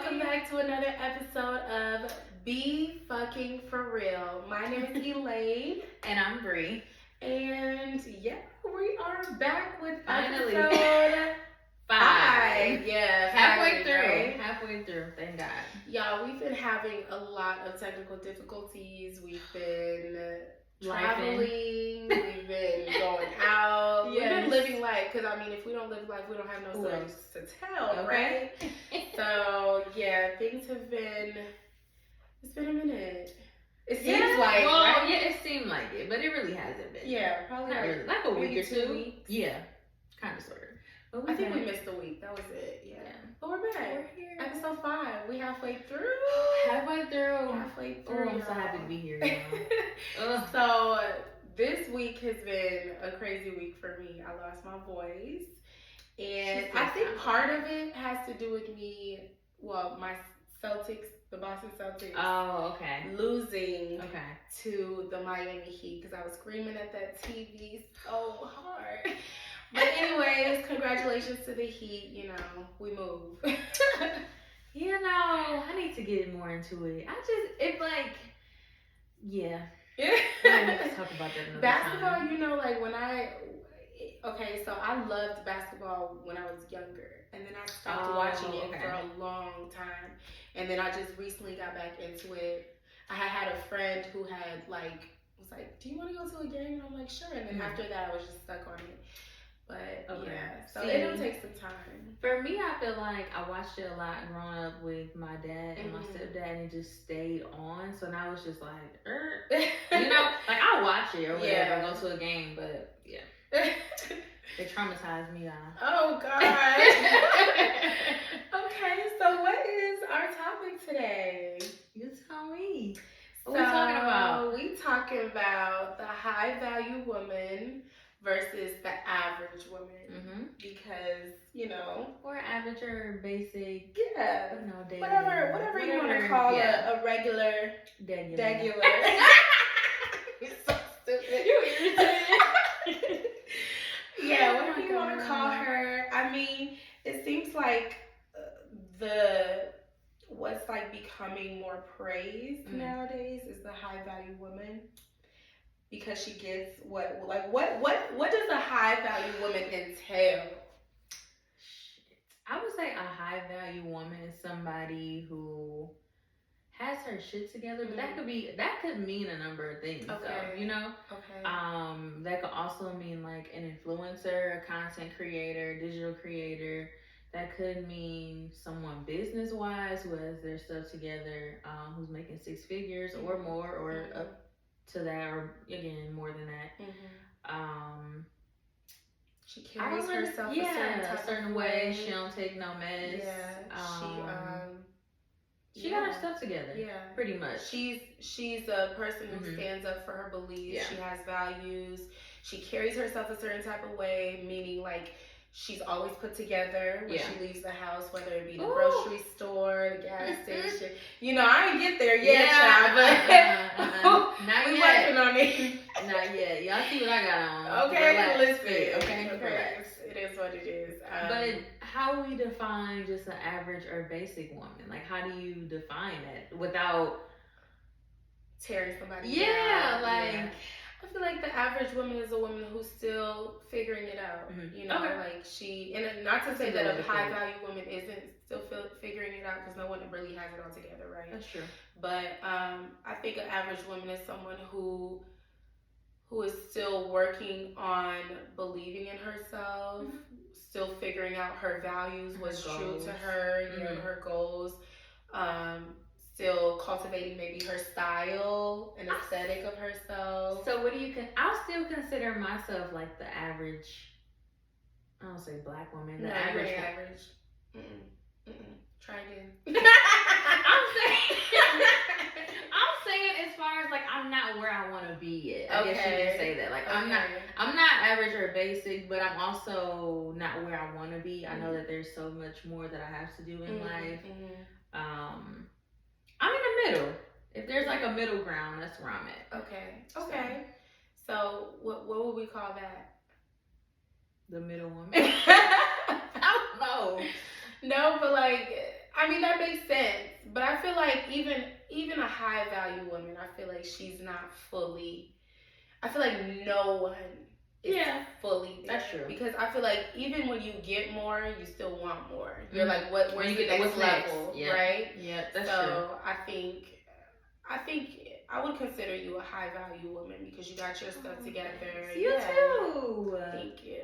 welcome back to another episode of Be Fucking For Real. My name is Elaine. And I'm Bree. And yeah, we are back with Finally. episode 5. Yeah, Halfway finally, right? Halfway through, thank God. Y'all, we've been having a lot of technical difficulties. We've been traveling, we've been going out, we've been living life, because I mean, if we don't live life, we don't have no stories to tell, right? So yeah, things have been, it's been a minute. It seems like, well, right? Yeah, it seemed like it, but it really hasn't been. Yeah, probably not really. Like a week or 2 weeks. Yeah, kind of, sort of. But I think we missed a week, that was it, yeah. But we're back. We're here. Episode 5, we halfway through. Halfway through. Oh, I'm so happy to be here, y'all. So this week has been a crazy week for me. I lost my voice. And I think part of it has to do with me, my Celtics, the Boston Celtics. Oh, okay. Losing to the Miami Heat, because I was screaming at that TV so hard. But anyways, congratulations to the Heat. You know, we move. I need to get more into it. Let's talk about that another basketball, time. So I loved basketball when I was younger. And then I stopped watching it for a long time. And then I just recently got back into it. I had a friend who had was like, do you want to go to a game? And I'm like, sure. And then after that, I was just stuck on it. But so it'll take some time. For me, I feel like I watched it a lot growing up with my dad and my stepdad, and it just stayed on. So now it's just like, I'll watch it or whatever, go to a game, but they traumatized me out. Oh God. Okay, so what is our topic today? You tell me. What are we talking about? We talking about the high value woman versus the average woman, because or average or basic, dating, whatever you want to call a regular, degular. You're so stupid. You irritated. Whatever you want to call her. I mean, it seems like what's becoming more praised nowadays is the high value woman. Because she gets what does a high value woman entail? I would say a high value woman is somebody who has her shit together, but that could mean a number of things. Okay. That could also mean an influencer, a content creator, digital creator. That could mean someone business wise who has their stuff together, who's making 6 figures or more, or up to that, or again more than that. She carries herself a certain way. She don't take no mess. She got her stuff together. Pretty much. She's a person who stands up for her beliefs. She has values. She carries herself a certain type of way, meaning she's always put together when she leaves the house, whether it be the grocery store, the gas station. I didn't get there yet, child, but not we yet. working on it. Not yet. Y'all see what I got on. Okay, listen. Okay, relax. It is what it is. But how we define just an average or basic woman? How do you define it without tearing somebody down? I feel like the average woman is a woman who's still figuring it out. And not to say that a high value woman isn't still figuring it out, because no one really has it all together, right? That's true. But I think an average woman is someone who is still working on believing in herself, still figuring out her values, what's true to her, her goals, still cultivating maybe her style and aesthetic of herself. So what do you I'll still consider myself the average, I don't say black woman, the average. Try again. I'm saying as far as I'm not where I want to be yet. I guess you can say that. I'm not average or basic, but I'm also not where I want to be. I know that there's so much more that I have to do in life. I'm in the middle. If there's a middle ground, that's where I'm at. Okay. So what would we call that? The middle woman. I don't know. No, but I mean, that makes sense. But I feel like even a high value woman, I feel like she's not fully. I feel like no one is fully there. That's true. Because I feel like even when you get more, you still want more. You're like, where's the next level, right? Yeah, that's true. So I think I would consider you a high value woman because you got your stuff together. You too. Thank you.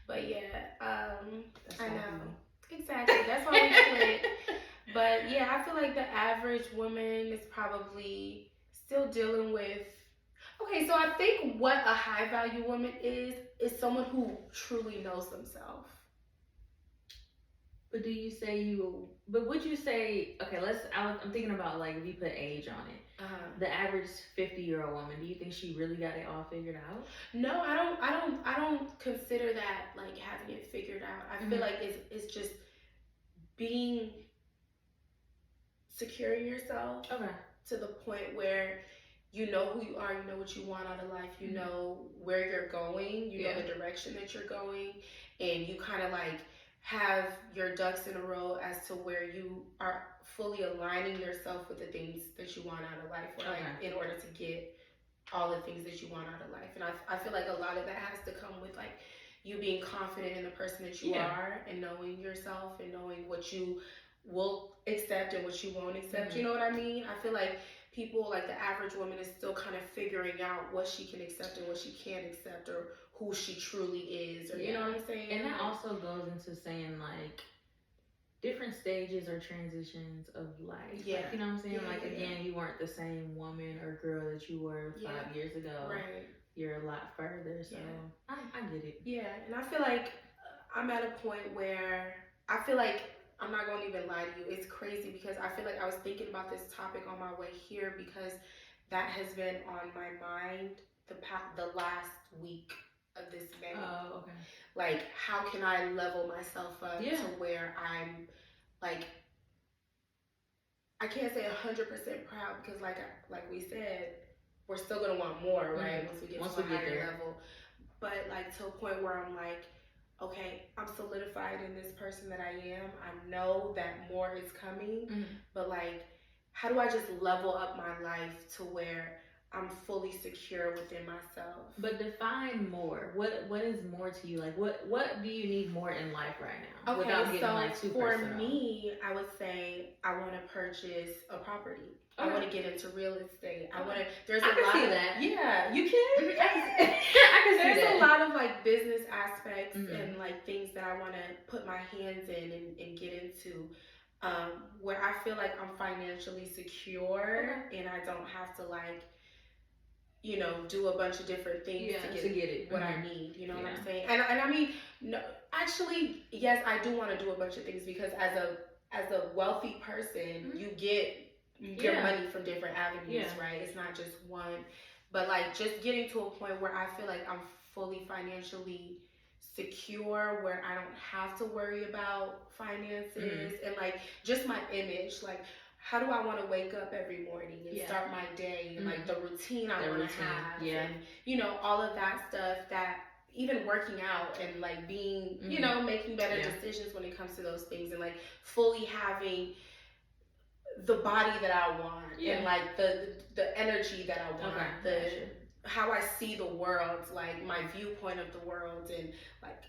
But yeah, that's I know. Exactly. That's why we split. But yeah, I feel like the average woman is probably still dealing with. Okay, so I think what a high value woman is someone who truly knows themselves. But would you say, okay, I'm thinking about like if you put age on it. The average 50-year-old woman, do you think she really got it all figured out? No, I don't consider that like having it figured out. I feel like it's just being secure in yourself. Okay. To the point where you know who you are, you know what you want out of life, you know where you're going, you know the direction that you're going, and you kind of like have your ducks in a row as to where you are fully aligning yourself with the things that you want out of life, or like in order to get all the things that you want out of life. And I feel like a lot of that has to come with like you being confident in the person that you are, and knowing yourself, and knowing what you will accept and what you won't accept. You know what I mean? I feel like people, like the average woman, is still kind of figuring out what she can accept and what she can't accept, or who she truly is, or you know what I'm saying? And that also goes into saying like different stages or transitions of life. Yeah. Like, you know what I'm saying? Like again, you weren't the same woman or girl that you were 5 years ago. Right. You're a lot further, so I get it. Yeah, and I feel like I'm at a point where I feel like I'm not going to even lie to you. It's crazy because I feel like I was thinking about this topic on my way here because that has been on my mind the last week of this May. Oh, okay. Like, how can I level myself up to where I'm, like, I can't say 100% proud because, like we said, we're still going to want more, right? Once we get to a higher level. But, like, to a point where I'm like, okay, I'm solidified in this person that I am. I know that more is coming, but like, how do I just level up my life to where I'm fully secure within myself? But define more. What is more to you? Like, what do you need more in life right now? Okay, without getting, so like, too for personal? me, I would say I want to purchase a property. I want to get into real estate. I want to. There's a lot I can see of that. Yeah, you can. I can see There's that. a lot of like business aspects and like things that I want to put my hands in and get into, where I feel like I'm financially secure and I don't have to like, you know, do a bunch of different things to get it what I need. You know what I'm saying? And I mean, no, actually, yes, I do want to do a bunch of things because as a wealthy person, you get your money from different avenues, right? It's not just one. But like just getting to a point where I feel like I'm fully financially secure, where I don't have to worry about finances and like just my image, like how do I want to wake up every morning and start my day and like the routine I want to have and you know, all of that stuff, that even working out and like being, you know, making better decisions when it comes to those things, and like fully having the body that I want and like the energy that I want, how I see the world, like my viewpoint of the world, and like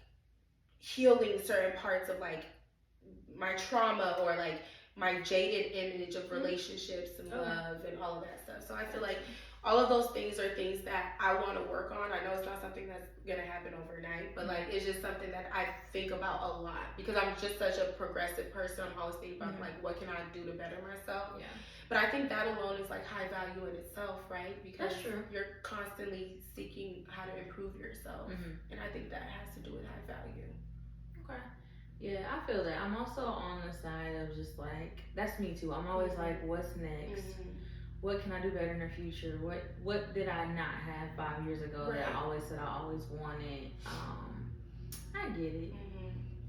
healing certain parts of like my trauma or like my jaded image of relationships and love and all of that stuff. So I feel like all of those things are things that I want to work on. I know it's not something that's gonna happen overnight, but like it's just something that I think about a lot because I'm just such a progressive person. I'm always thinking about like what can I do to better myself. But I think that alone is like high value in itself, right? Because you're constantly seeking how to improve yourself, and I think that has to do with high value. Okay. Yeah, I feel that. I'm also on the side of just like, that's me too. I'm always like, what's next? What can I do better in the future? What did I not have 5 years ago that I always said I always wanted? I get it.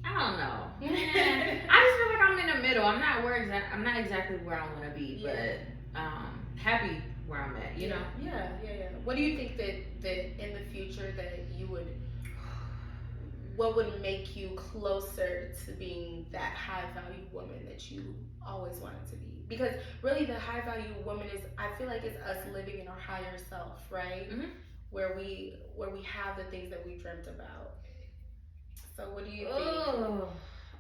I don't know. I just feel like I'm in the middle. I'm not exactly where I want to be, but happy where I'm at. You know? Yeah. What do you think that in the future that you would what would make you closer to being that high value woman that you always wanted to be? Because really, the high value woman is, I feel like it's us living in our higher self, right? Mm-hmm. Where we have the things that we dreamt about. So what do you think? Oh,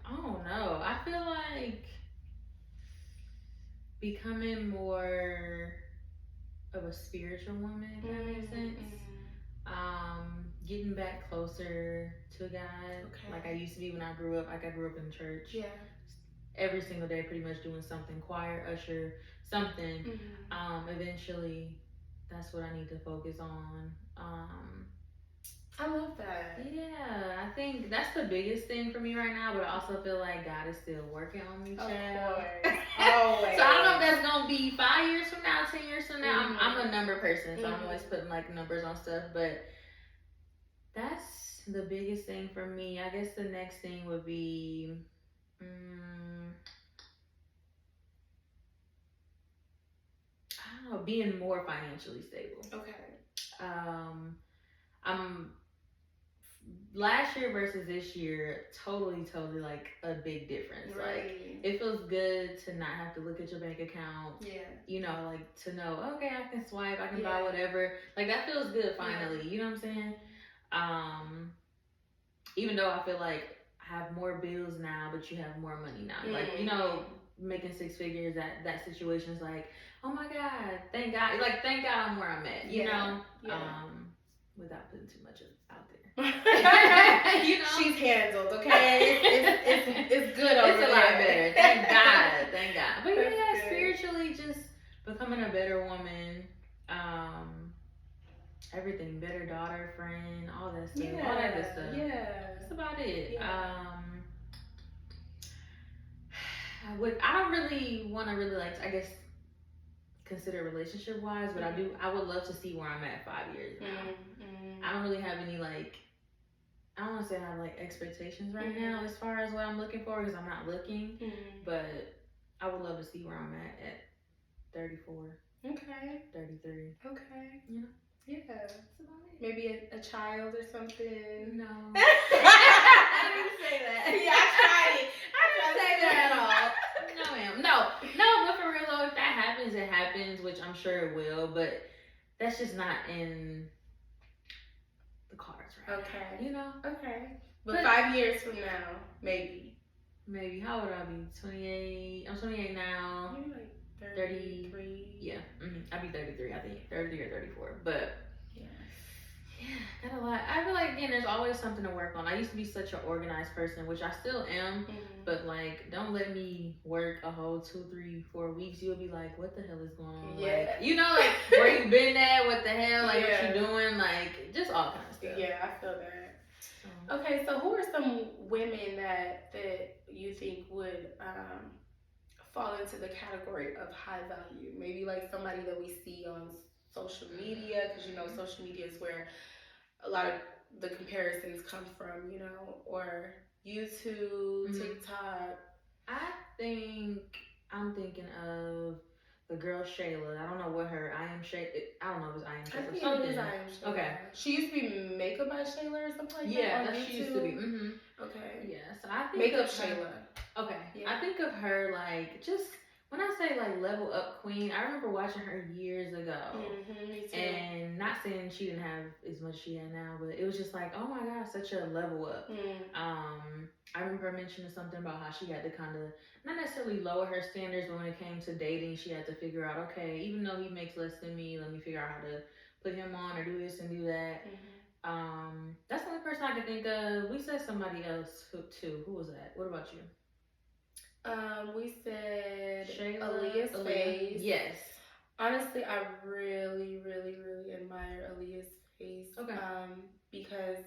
I don't know. I feel like becoming more of a spiritual woman, if that makes sense. Getting back closer to God, like I used to be when I grew up. Like I grew up in church. Yeah. Every single day, pretty much doing something, choir, usher, something. Eventually, that's what I need to focus on. I love that. Yeah, I think that's the biggest thing for me right now, but I also feel like God is still working on me, child. Of course. Always. So I don't know if that's gonna be 5 years from now, 10 years from now. I'm a number person, so I'm always putting like numbers on stuff, but that's the biggest thing for me. I guess the next thing would be I don't know, being more financially stable. Okay. I'm last year versus this year, totally like a big difference. Right. Like it feels good to not have to look at your bank account. Yeah. You know, like to know, okay, I can swipe, I can buy whatever. Like that feels good finally. Yeah. You know what I'm saying? Even though I feel like I have more bills now, but you have more money now. Like, you know, making 6 figures, that situation is like, oh my God, thank God. Like, thank God I'm where I'm at, you know? Yeah. Without putting too much out there. You know? She's handled, okay? It's good over there. It's a lot better. Thank God. Thank God. But yeah, spiritually just becoming a better woman. Everything, better daughter, friend, all that stuff. Yeah, all that good stuff. Yeah. That's about it. Yeah. I don't really want to like, I guess, consider relationship wise, but I would love to see where I'm at 5 years now. I don't really have any like, I don't want to say I have like expectations right now as far as what I'm looking for, because I'm not looking, but I would love to see where I'm at 34. Okay. 33. Okay. You know? Yeah. That's about it. Maybe a child or something. No. I didn't say that. Yeah, I tried it. I didn't say that at all. No, ma'am. No, but for real though, if that happens, it happens, which I'm sure it will, but that's just not in the cards right now. You know? Okay. But 5 years from now, maybe. Maybe. How old would I be? 28. I'm 28 now. Maybe like 33. Yeah. I'd be 33, I think. 30 or 34. But yeah, got a lot. I feel like, again, there's always something to work on. I used to be such an organized person, which I still am. But like, don't let me work a whole 2, 3, 4 weeks. You'll be like, what the hell is going on? Yeah. Like, you know, like where you been at? What the hell? Like what you doing? Like just all kinds of stuff. Yeah, I feel that. Okay, so who are some women that you think would fall into the category of high value? Maybe like somebody that we see on social media, because you know social media is where a lot of the comparisons come from, you know, or YouTube, TikTok. I'm thinking of the girl Shayla. I don't know what her I don't know if it's I Am Shayla. I think it is I Am Shayla. Okay. She used to be Makeup by Shayla or something like that. Yeah, that she used to be. Okay. Yeah, so I think Makeup Shayla. Okay. Yeah. I think of her like just when I say like level up queen, I remember watching her years ago. Me too. And not saying she didn't have as much as she had now, but it was just like, oh my God, such a level up. I remember mentioning something about how she had to kind of not necessarily lower her standards, but when it came to dating, she had to figure out, okay, even though he makes less than me, let me figure out how to put him on or do this and do that. That's the only person I can think of. We said somebody else too. Who was that? What about you? We said Aaliyah's face. Yes. Honestly, I really, really, really admire Aaliyah's face. Okay. Because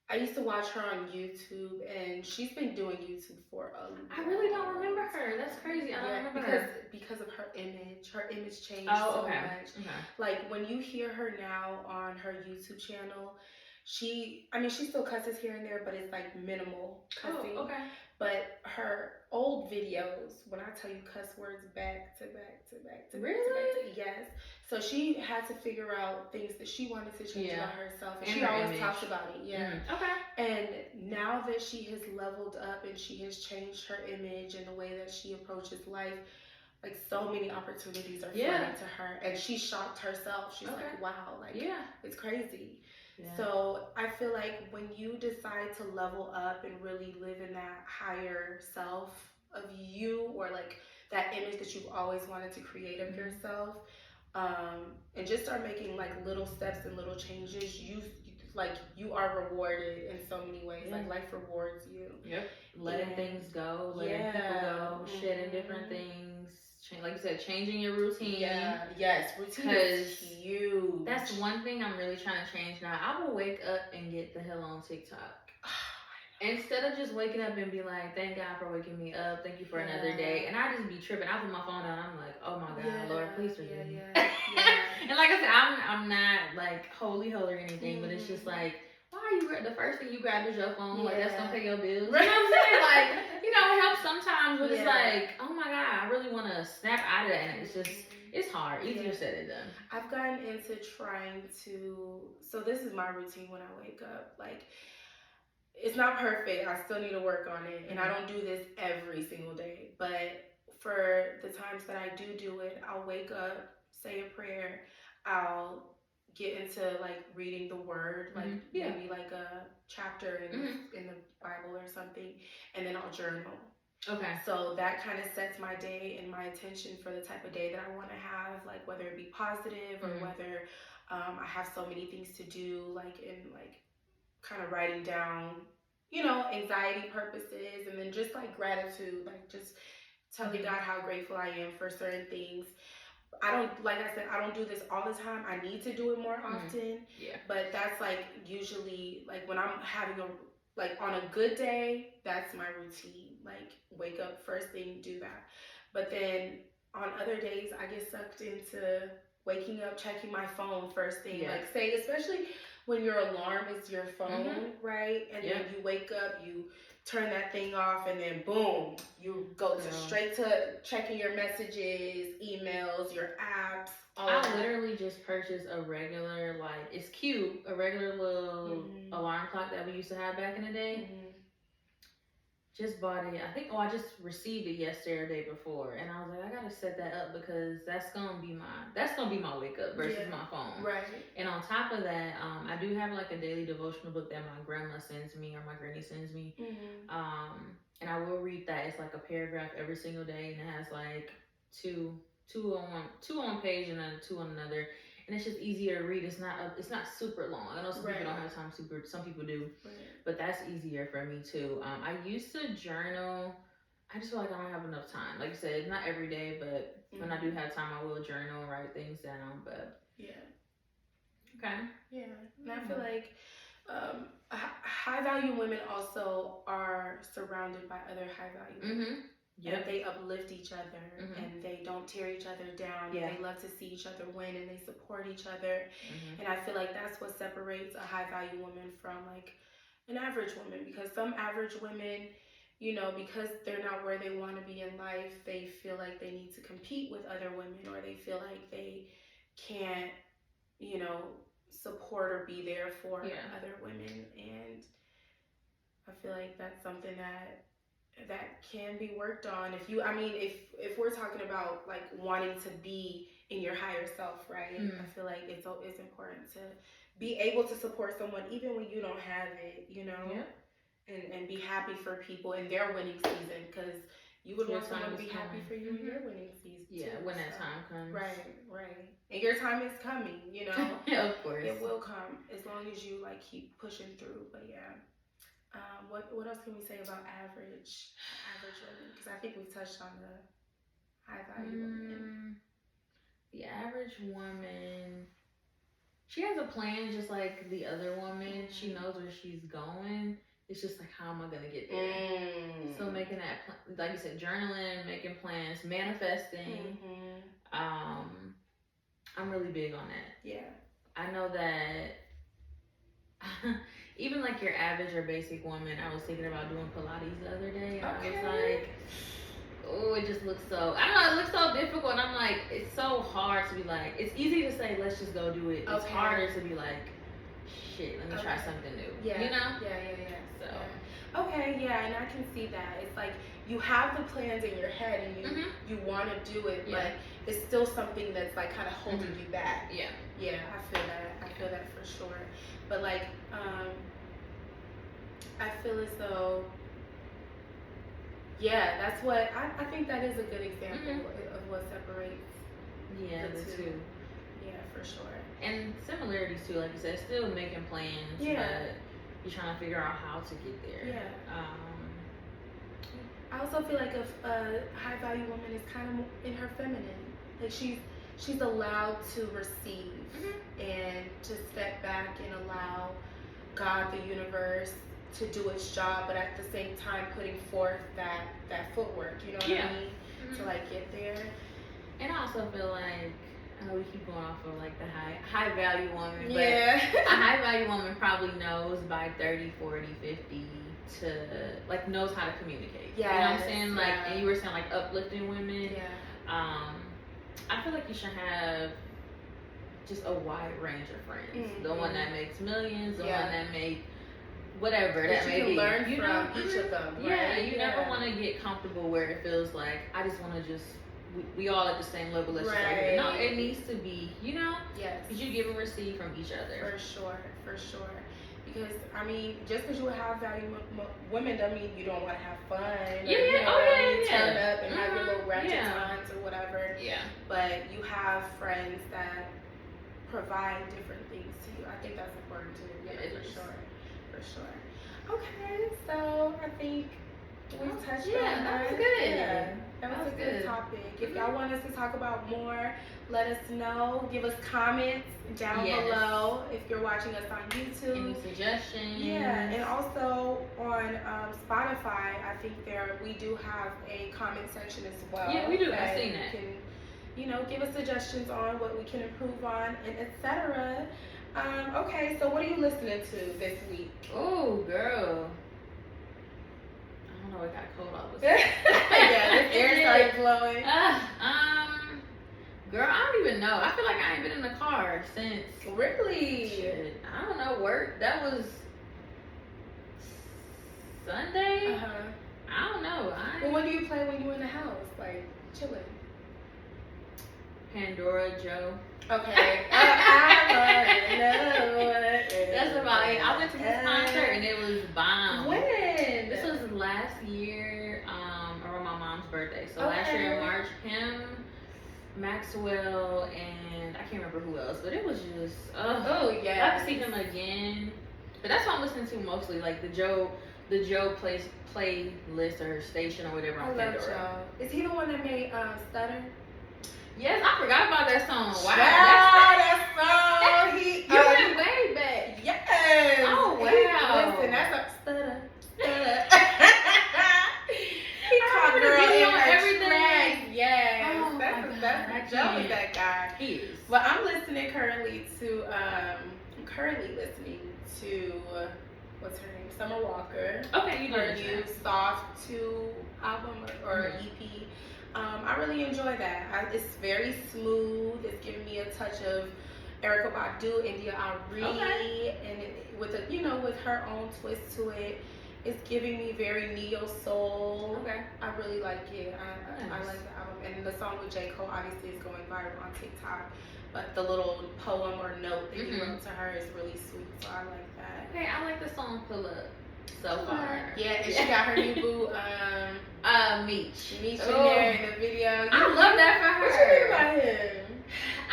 I used to watch her on YouTube, and she's been doing YouTube for a long time. I really don't remember her. That's crazy. I don't remember her. Because of her image. Her image changed so much. Okay. Like, when you hear her now on her YouTube channel, she still cusses here and there, but it's like minimal cussing. Oh, okay. But her old whole videos, when I tell you cuss words back to back to back to back. Really? Yes. So she had to figure out things that she wanted to change about herself. And she her always image. talks about it. Yeah. Okay. And now that she has leveled up and she has changed her image and the way that she approaches life, like so many opportunities are flooding to her. And she shocked herself. She's like, wow, like it's crazy. Yeah. So I feel like when you decide to level up and really live in that higher self of you, or like that image that you've always wanted to create of yourself, and just start making like little steps and little changes, you are rewarded in so many ways. Like life rewards you. Yep. Letting things go, letting people go, shedding different things. Like you said, changing your routine. Yeah. Yes. Routine is huge. That's one thing I'm really trying to change now. I will wake up and get the hell on TikTok. Instead of just waking up and be like, thank God for waking me up. Thank you for another day. And I just be tripping. I put my phone down. I'm like, oh my God, Lord, please forgive me. And like I said, I'm not like holy or anything, but it's just like, why are you, the first thing you grab is your phone? Like, that's going to pay your bills. You know what I'm saying? Like, it helps sometimes, but it's like, oh my God, I really want to snap out of that. And it's just, it's hard. Easier said than done. I've gotten into trying to, so this is my routine when I wake up. Like, it's not perfect. I still need to work on it. And I don't do this every single day. But for the times that I do it, I'll wake up, say a prayer. I'll get into like reading the word, like maybe like a chapter in the Bible or something. And then I'll journal. Okay. So that kind of sets my day and my intention for the type of day that I want to have, like whether it be positive or whether I have so many things to do, like in like kind of writing down, anxiety purposes, and then just like gratitude, like just telling God how grateful I am for certain things. Like I said, I don't do this all the time. I need to do it more often. Yeah. But that's like usually like when I'm having on a good day, that's my routine. Like wake up first thing, do that. But then on other days, I get sucked into waking up, checking my phone first thing. Yeah. Like say, especially when your alarm is your phone, right? And then you wake up, you turn that thing off, and then boom, you go straight to checking your messages, emails, your apps. I literally just purchased a regular, like, it's cute, a regular little alarm clock that we used to have back in the day. Just bought it. I just received it yesterday or the day before, and I was like, I gotta set that up because that's gonna be my wake up versus my phone. Right. And on top of that, I do have like a daily devotional book that my grandma sends me or my granny sends me. And I will read that. It's like a paragraph every single day, and it has like two on one page and then two on another. And it's just easier to read. It's not super long. I know some people don't have time some people do. But that's easier for me too. I used to journal. I just feel like I don't have enough time. Like you said, not every day, but when I do have time, I will journal, write things down. But okay. Yeah. And I feel like high value women also are surrounded by other high value women. And they uplift each other and they don't tear each other down. And they love to see each other win and they support each other. And I feel like that's what separates a high value woman from like an average woman, because some average women, because they're not where they want to be in life, they feel like they need to compete with other women, or they feel like they can't, support or be there for other women. And I feel like that's something that can be worked on. If we're talking about like wanting to be in your higher self, right? I feel like it's important to be able to support someone even when you don't have it, and be happy for people in their winning season, because you would want someone to be happy for you in your winning season too. When that time comes. Right. And your time is coming, Of course. It will come as long as you like keep pushing through. But what else can we say about average women? Because I think we've touched on the high value women. The average woman, she has a plan just like the other woman. She knows where she's going. It's just like, how am I gonna get there? So making that plan, like you said, journaling, making plans, manifesting. I'm really big on that. Yeah. I know that even like your average or basic woman, I was thinking about doing Pilates the other day. And I was like, oh, it just looks so, I don't know, it looks so difficult. And I'm like, it's so hard to be like, it's easy to say, let's just go do it. It's Okay. harder to be like, shit, let me try something new. Yeah. You know? Yeah. So. Yeah. Okay, yeah, and I can see that. It's like you have the plans in your head and you want to do it, but it's still something that's like kind of holding you back. Yeah. Yeah, I feel that. I feel that for sure. But like, I feel as though, yeah, that's what I think that is a good example of what separates. Yeah, the two. Yeah, for sure. And similarities too, like you said, still making plans, but you're trying to figure out how to get there. Yeah. I also feel like a high value woman is kind of in her feminine. Like she's allowed to receive and to step back and allow God, the universe, to do its job, but at the same time putting forth that footwork. You know what I mean? To like get there. And I also feel like, I know we keep going off of like the high value woman, but a high value woman probably knows by 30, 40, 50 to like knows how to communicate. Yeah. You know what I'm saying? Like, and you were saying like uplifting women. Yeah. I feel like you should have just a wide range of friends. The one that makes millions, the one that make whatever that may be. You can learn from each of them. Right? Yeah, you never want to get comfortable where it feels like I just want to just we all at the same level. Let's just like, no, it needs to be, you know. Yes. Because you give and receive from each other. For sure. Because I mean, just because you have value women doesn't mean you don't want to have fun. Turn up and have your little ratchet times or whatever. Yeah. But you have friends that provide different things to you. I think that's important too. Yeah, for sure. Okay, so I think we touched on that. That was good. Yeah, that was a good topic. If y'all want us to talk about more, let us know. Give us comments down below if you're watching us on YouTube. Any suggestions? Yeah, and also on Spotify, I think we do have a comment section as well. Yeah, we do. I've seen that. You can, give us suggestions on what we can improve on, and etc. Okay, so what are you listening to this week? Oh, girl. I don't know. It got cold all of a Yeah, this air started blowing. Girl, I don't even know. I feel like I ain't been in the car since. Really? Shit, I don't know. Work. That was Sunday. I don't know. Well, what do you play when you're in the house, like chilling? Pandora Joe. Okay. That's about it. I went to this concert and it was bomb. When? This was last year, around my mom's birthday. So last year in March, him, Maxwell, and I can't remember who else, but it was just oh yeah. I have to see him again. But that's what I'm listening to mostly, like the Joe playlist or station or whatever on Pandora. Joe. Is he the one that made Stutter? Yes, I forgot about that song. Wow, that song. You went way back. Yes. Oh wow. Listen, that's a Stutter. He caught girl in everything. Yes. Oh, that's Joe is that guy. He is. Well, I'm listening currently to what's her name? Summer Walker. Okay, you her did. new Soft 2 album or EP. I really enjoy that. It's very smooth. It's giving me a touch of Erykah Badu, India Arie, and with her own twist to it. It's giving me very neo soul. Okay. I really like it. I Nice. like the album, and the song with J. Cole obviously is going viral on TikTok. But the little poem or note that he wrote to her is really sweet, so I like that. Okay, I like the song Pull Up so far. Yeah, and she got her new boo, Meech. Meech in there in the video. I love that for her. What you think about him?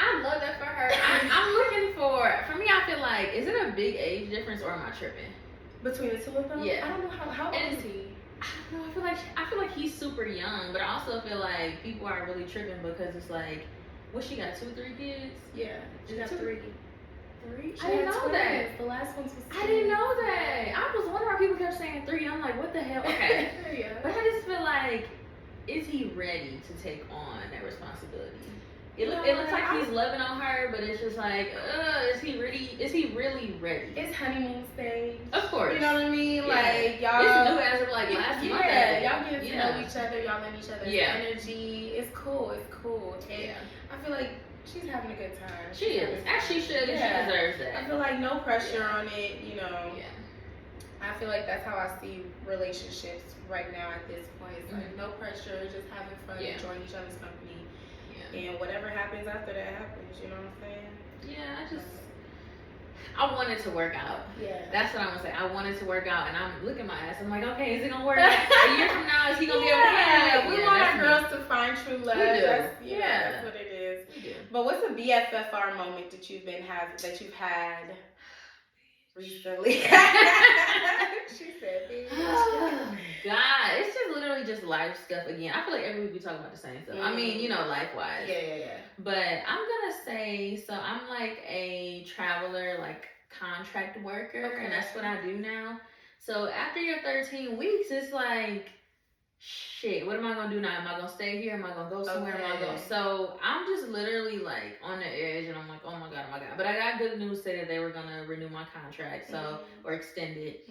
I love that for her. I'm looking for me, I feel like, is it a big age difference or am I tripping? Between the two of them? Yeah. I don't know how old is he? I don't know, I feel like he's super young, but I also feel like people are really tripping because it's like, what, she got 2, 3 kids? Yeah, she got 3. 3? I didn't know that. The last one was 2. I didn't know that. I was wondering why people kept saying 3. I'm like, what the hell? Okay. Yeah. But I just feel like, is he ready to take on that responsibility? It looks like he's loving on her, but it's just like, is he really ready? It's honeymoon stage. Of course. You know what I mean? Yeah. Like, y'all. It's new as of like last month. Yeah, y'all get to know each other. Y'all in each other's Yeah. energy. It's cool. It's cool. And Yeah. I feel like she's having a good time. She is. As she should. Yeah. She deserves that. I feel like no pressure on it, you know. Yeah. I feel like that's how I see relationships right now at this point. It's like no pressure, just having fun, enjoying each other's company. Yeah. And whatever happens after that happens, you know what I'm saying? Yeah, I wanted to work out. Yeah. That's what I'm gonna say. I wanted to work out, and I'm looking at my ass. I'm like, okay, is it gonna work? A year from now, is he gonna be able to have? We want our girls to find true love. We do. That's what it is. We do. But what's a BFFR moment that you've had recently? She said, bitch. Oh, God, it's just literally just life stuff again. I feel like every week we talk about the same stuff. I mean, you know, life-wise. Yeah. But I'm gonna say, so I'm like a traveler, like contract worker, and that's what I do now. So after your 13 weeks, it's like, shit, what am I gonna do now? Am I gonna stay here? Am I gonna go somewhere? Am I going? So I'm just literally like on the edge, and I'm like, oh my god. But I got good news, say that they were gonna renew my contract, so or extend it.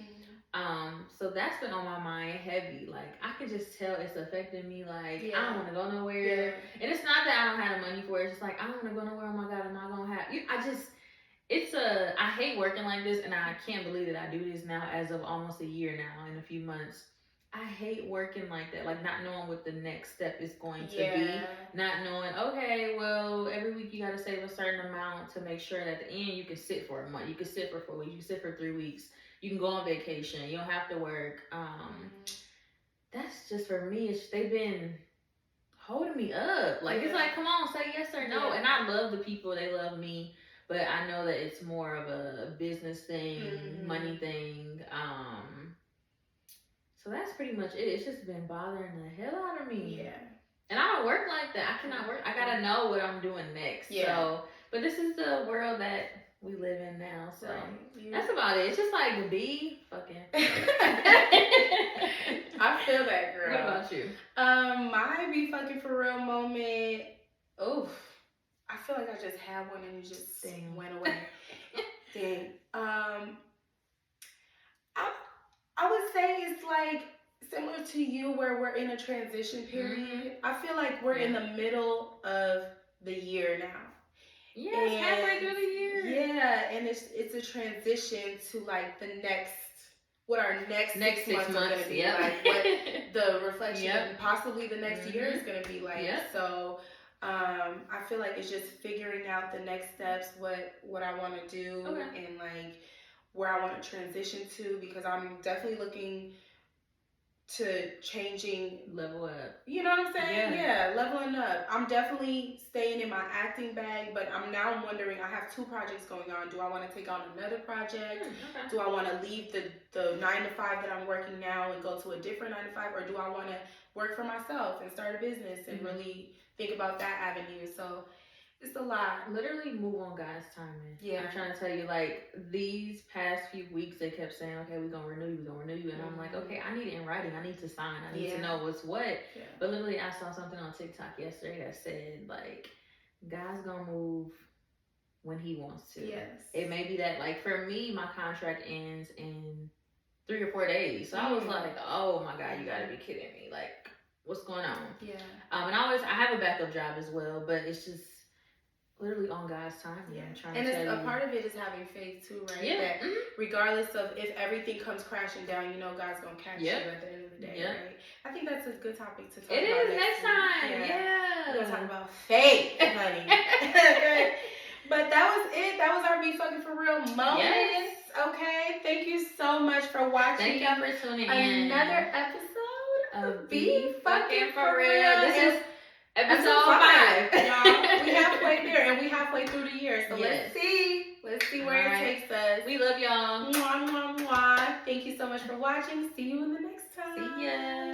So that's been on my mind heavy. Like I can just tell it's affecting me. Like I don't want to go nowhere, and it's not that I don't have the money for it. It's just like I don't want to go nowhere. Oh my god, am I gonna have? I hate working like this, and I can't believe that I do this now as of almost a year now in a few months. I hate working like that, like not knowing what the next step is going to be. Not knowing, okay, well, every week you got to save a certain amount to make sure that at the end you can sit for a month, you can sit for 4 weeks, you can sit for 3 weeks, you can go on vacation, you don't have to work. That's just for me. They've been holding me up. Like it's like, come on, say yes or no. And I love the people, they love me, but I know that it's more of a business thing, money thing. So that's pretty much it. It's just been bothering the hell out of me. Yeah. And I don't work like that. I cannot work. I gotta know what I'm doing next. Yeah. So, but this is the world that we live in now. So that's about it. It's just like be fucking. I feel that, girl. What about you? My be fucking for real moment. Oof. I feel like I just had one and it just went away. Dang. I would say it's like similar to you where we're in a transition period. I feel like we're in the middle of the year now. Yeah, it's halfway through the year. Yeah, and it's a transition to like what our next 6 months are going to be like, what the reflection and possibly the next year is going to be like. So I feel like it's just figuring out the next steps, what I want to do and like where I want to transition to, because I'm definitely looking to level up. You know what I'm saying? Yeah, leveling up. I'm definitely staying in my acting bag, but I'm now wondering, I have 2 projects going on. Do I want to take on another project? Do I want to leave the 9 to 5 that I'm working now and go to a different 9 to 5? Or do I want to work for myself and start a business and really think about that avenue? So it's a lot. Literally move on God's timing. Yeah. I'm trying to tell you, like, these past few weeks, they kept saying, okay, we're going to renew you. And I'm like, okay, I need it in writing. I need to sign. I need to know what's what. Yeah. But literally, I saw something on TikTok yesterday that said, like, God's going to move when he wants to. Yes. It may be that, like, for me, my contract ends in 3 or 4 days. So I was like, oh, my God, you got to be kidding me. Like, what's going on? Yeah. And I have a backup job as well, but it's just literally on God's time. Yeah. And a part of it is having faith too, right? Yeah. That regardless of if everything comes crashing down, you know God's going to catch you at the end of the day, right? I think that's a good topic to talk about. It is next time. Yeah. We're going to talk about faith, honey. Okay. But that was it. That was our Be Fucking For Real moment. Yes. Okay. Thank you so much for watching. Thank y'all for tuning in. Another episode of Be Fucking For Real. This is Episode 5, y'all. We halfway there, and we halfway through the year. So let's see where it takes us. We love y'all. Mwah, mwah, mwah. Thank you so much for watching. See you in the next time. See ya.